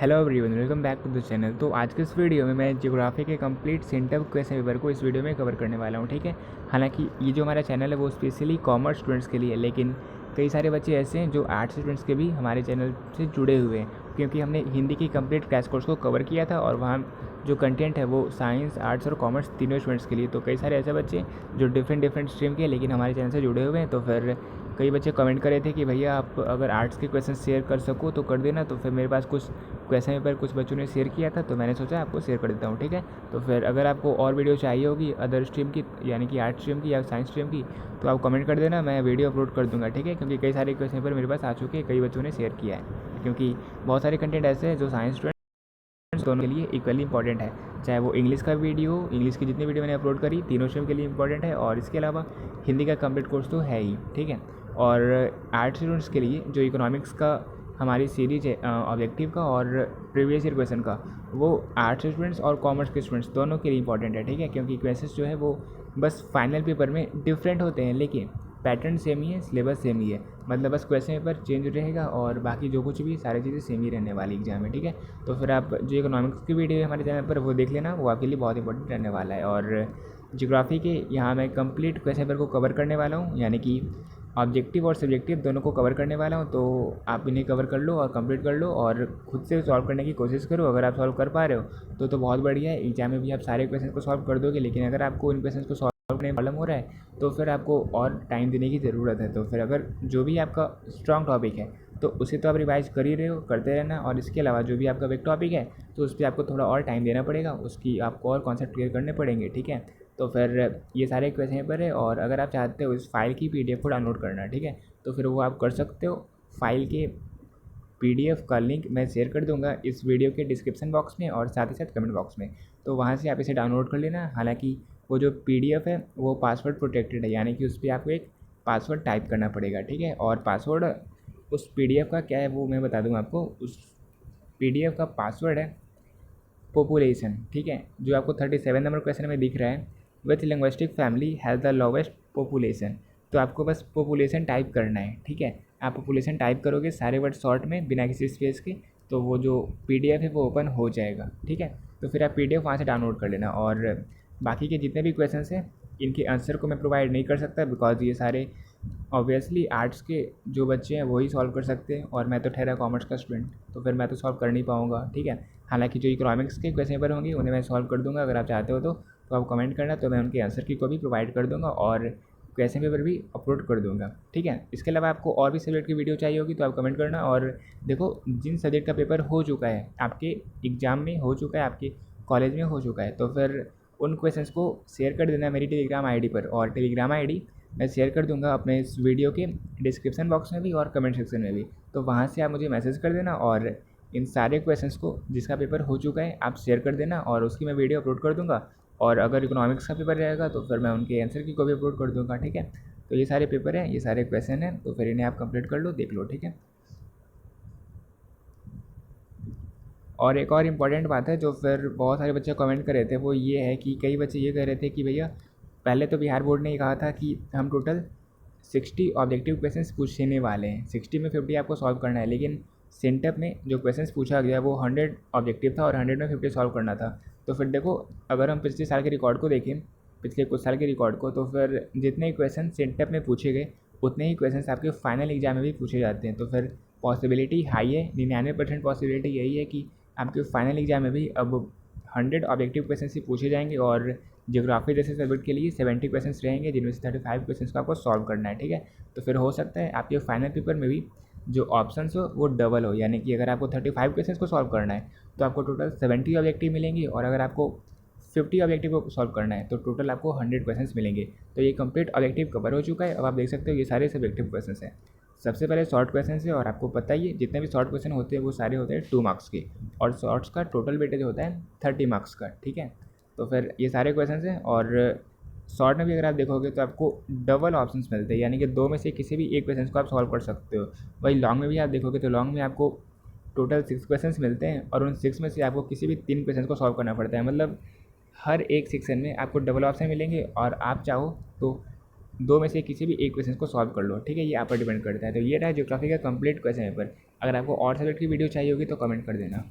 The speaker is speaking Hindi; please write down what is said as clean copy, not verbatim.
Hello everyone, welcome back to the channel. तो आज के इस वीडियो में मैं ज्योग्राफी के कंप्लीट सेंटर क्वेश्चन पेपर को इस वीडियो में कवर करने वाला हूँ। ठीक है, हालांकि ये जो हमारा चैनल है वो स्पेशली कॉमर्स स्टूडेंट्स के लिए है, लेकिन कई सारे बच्चे ऐसे हैं जो आर्ट्स स्टूडेंट्स के भी हमारे चैनल से जुड़े हुए हैं, क्योंकि हमने हिंदी की कंप्लीट क्रैश कोर्स को कवर किया था और वहाँ जो कंटेंट है वो साइंस, आर्ट्स और कॉमर्स तीनों स्टूडेंट्स के लिए। तो कई सारे ऐसे बच्चे जो डिफरेंट स्ट्रीम के लेकिन हमारे चैनल से जुड़े हुए हैं। तो फिर कई बच्चे कमेंट कर रहे थे कि भैया आप अगर आर्ट्स के क्वेश्चन शेयर कर सको तो कर देना। तो फिर मेरे पास कुछ क्वेश्चन पेपर कुछ बच्चों ने शेयर किया था, तो मैंने सोचा आपको शेयर कर देता हूँ। ठीक है, तो फिर अगर आपको और वीडियो चाहिए होगी अदर स्ट्रीम की, यानी कि आर्ट्स स्ट्रीम की या साइंस स्ट्रीम की, तो आप कमेंट कर देना, मैं वीडियो अपलोड कर दूँगा। ठीक है, क्योंकि कई सारे क्वेश्चन पेपर मेरे पास आ चुके हैं, कई बच्चों ने शेयर किया है, क्योंकि बहुत सारे कंटेंट ऐसे हैं जो साइंस स्टूडेंट्स दोनों के लिए इक्वली इंपॉर्टेंट है। चाहे वो इंग्लिश का वीडियो, इंग्लिश की जितनी वीडियो मैंने अपलोड करी तीनों स्ट्रीम के लिए इंपॉर्टेंट है, और इसके अलावा हिंदी का कंप्लीट कोर्स तो है ही। ठीक है, और आर्ट्स स्टूडेंट्स के लिए जो इकोनॉमिक्स का हमारी सीरीज है ऑब्जेक्टिव का और प्रीवियस ईयर क्वेश्चन का, वो आर्ट्स स्टूडेंट्स और कॉमर्स के स्टूडेंट्स दोनों के लिए इंपॉर्टेंट है। ठीक है, क्योंकि क्वेश्चन जो है वो बस फाइनल पेपर में डिफरेंट होते हैं, लेकिन पैटर्न सेम ही है, सिलेबस सेम ही है। मतलब बस क्वेश्चन पेपर चेंज रहेगा और बाकी जो कुछ भी सारी चीज़ें सेम ही रहने वाली एग्जाम में। ठीक है, तो फिर आप जो इकोनॉमिक्स की वीडियो है हमारे चैनल पर वो देख लेना, वो आपके लिए बहुत इंपॉर्टेंट रहने वाला है। और ज्योग्राफी के यहाँ मैं कंप्लीट क्वेश्चन पेपर को कवर करने वाला हूँ, यानी कि ऑब्जेक्टिव और सब्जेक्टिव दोनों को कवर करने वाला हूँ। तो आप इन्हें कवर कर लो और कंप्लीट कर लो और खुद से सॉल्व करने की कोशिश करो। अगर आप सॉल्व कर पा रहे हो तो बहुत बढ़िया है, एग्जाम में भी आप सारे क्वेश्चन को सॉल्व कर दोगे। लेकिन अगर आपको इन क्वेश्चन को सॉल्व करने में प्रॉब्लम हो रहा है तो फिर आपको और टाइम देने की ज़रूरत है। तो फिर अगर जो भी आपका स्ट्रॉन्ग टॉपिक है तो उसे तो आप रिवाइज कर ही रहे हो, करते रहना। और इसके अलावा जो भी आपका वीक टॉपिक है तो उस पर आपको थोड़ा और टाइम देना पड़ेगा, उसकी आपको और कॉन्सेप्ट क्लियर करने पड़ेंगे। ठीक है, तो फिर ये सारे क्वेश्चन पेपर है, और अगर आप चाहते हो इस फाइल की PDF को डाउनलोड करना, ठीक है, तो फिर वो आप कर सकते हो। फाइल के PDF का लिंक मैं शेयर कर दूंगा इस वीडियो के डिस्क्रिप्शन बॉक्स में और साथ ही साथ कमेंट बॉक्स में, तो वहाँ से आप इसे डाउनलोड कर लेना। हालांकि वो जो PDF है वो पासवर्ड प्रोटेक्टेड है, यानी कि उस पर आपको एक पासवर्ड टाइप करना पड़ेगा। ठीक है, और पासवर्ड उस PDF का क्या है वो मैं बता दूँगा आपको। उस PDF का पासवर्ड है पॉपुलेशन। ठीक है, जो आपको 37 नंबर क्वेश्चन में दिख रहा है, which linguistic family has the lowest population. तो आपको बस पॉपुलेशन टाइप करना है। ठीक है, आप पॉपुलेशन टाइप करोगे सारे वर्ड शॉर्ट में बिना किसी स्पेस के, तो वो जो PDF है वो ओपन हो जाएगा। ठीक है, तो फिर आप PDF वहाँ से डाउनलोड कर लेना। और बाकी के जितने भी क्वेश्चन हैं इनके आंसर को मैं प्रोवाइड नहीं कर सकता, बिकॉज ये सारे ऑब्वियसली आर्ट्स के जो बच्चे हैं वही सॉल्व कर सकते हैं, और मैं तो ठहरा कॉमर्स का स्टूडेंट, तो फिर मैं तो सॉल्व कर नहीं पाऊँगा। ठीक है, हालांकि जो इकोनॉमिक्स के क्वेश्चन पेपर होंगे उन्हें मैं सॉल्व कर दूंगा। अगर आप चाहते हो तो आप कमेंट करना, तो मैं उनके आंसर की कॉपी प्रोवाइड कर दूंगा और क्वेश्चन पेपर भी अपलोड कर दूंगा। ठीक है, इसके अलावा आपको और भी सब्जेक्ट की वीडियो चाहिए होगी तो आप कमेंट करना। और देखो, जिन सब्जेक्ट का पेपर हो चुका है, आपके एग्ज़ाम में हो चुका है, आपके कॉलेज में हो चुका है, तो फिर उन क्वेश्चंस को शेयर कर देना मेरी टेलीग्राम ID पर। और टेलीग्राम ID मैं शेयर कर दूंगा अपने इस वीडियो के डिस्क्रिप्शन बॉक्स में भी और कमेंट सेक्शन में भी, तो वहाँ से आप मुझे मैसेज कर देना और इन सारे क्वेश्चंस को जिसका पेपर हो चुका है आप शेयर कर देना, और उसकी मैं वीडियो अपलोड कर दूंगा। और अगर इकोनॉमिक्स का पेपर रहेगा तो फिर मैं उनके आंसर की कॉपी अपलोड कर दूंगा। ठीक है, तो ये सारे पेपर हैं, ये सारे क्वेश्चन हैं, तो फिर इन्हें आप कंप्लीट कर लो, देख लो। ठीक है, और एक और इम्पॉर्टेंट बात है जो फिर बहुत सारे बच्चे कमेंट कर रहे थे, वो ये है कि कई बच्चे ये कह रहे थे कि भैया पहले तो बिहार बोर्ड ने ये कहा था कि हम टोटल 60 ऑब्जेक्टिव क्वेश्चंस पूछने वाले हैं, 60 में 50 आपको सॉल्व करना है। लेकिन सेंटअप में जो क्वेश्चंस पूछा गया वो 100 ऑब्जेक्टिव था और 100 में 50 सॉल्व करना था। तो फिर देखो, अगर हम पिछले साल के रिकॉर्ड को देखें, पिछले कुछ साल के रिकॉर्ड को, तो फिर जितने क्वेश्चन सेंटअप में पूछे गए उतने ही क्वेश्चन आपके फाइनल एग्जाम में भी पूछे जाते हैं। तो फिर पॉसिबिलिटी हाई है, 99% पॉसिबिलिटी यही है कि आपके फाइनल एग्जाम में भी अब 100 ऑब्जेक्टिव क्वेश्चन ही पूछे जाएंगे, और ज्योग्राफी जैसे सब्जेक्ट के लिए 70 क्वेश्चन रहेंगे, जिनमें से 35 क्वेश्चन को आपको सॉल्व करना है। ठीक है, तो फिर हो सकता है आपके फाइनल पेपर में भी जो ऑप्शंस हो वो डबल हो, यानी कि अगर आपको 35 क्वेश्चन को सॉल्व करना है तो आपको टोटल 70 ऑब्जेक्टिव मिलेंगे, और अगर आपको 50 ऑब्जेक्टिव को सॉल्व करना है तो टोटल आपको 100 क्वेश्चन मिलेंगे। तो ये कंप्लीट ऑब्जेक्टिव कवर हो चुका है। अब आप देख सकते हो ये सारे सब्जेक्टिव क्वेश्चन हैं। सबसे पहले शॉर्ट क्वेश्चन है, और आपको पता ही है जितने भी शॉर्ट क्वेश्चन होते हैं वो सारे होते हैं 2 मार्क्स के, और शॉर्ट्स का टोटल वेटेज होता है 30 मार्क्स का। ठीक है, तो फिर ये सारे क्वेश्चन हैं, और शॉर्ट में भी अगर आप देखोगे तो आपको डबल ऑप्शंस मिलते हैं, यानी कि 2 में से किसी भी एक क्वेश्चन को आप सॉल्व कर सकते हो। वही लॉन्ग में भी आप देखोगे तो लॉन्ग में आपको टोटल 6 क्वेश्चन मिलते हैं, और उन 6 में से आपको किसी भी 3 क्वेश्चन को सॉल्व करना पड़ता है। मतलब हर एक सेक्शन में आपको डबल ऑप्शन मिलेंगे, और आप चाहो तो 2 में से किसी भी एक क्वेश्चन को सॉल्व कर लो। ठीक है, ये आप पर डिपेंड करता है। तो ये रहा ज्योग्राफी का कंप्लीट क्वेश्चन पेपर। अगर आपको और सब्जेक्ट की वीडियो चाहिए होगी तो कमेंट कर देना।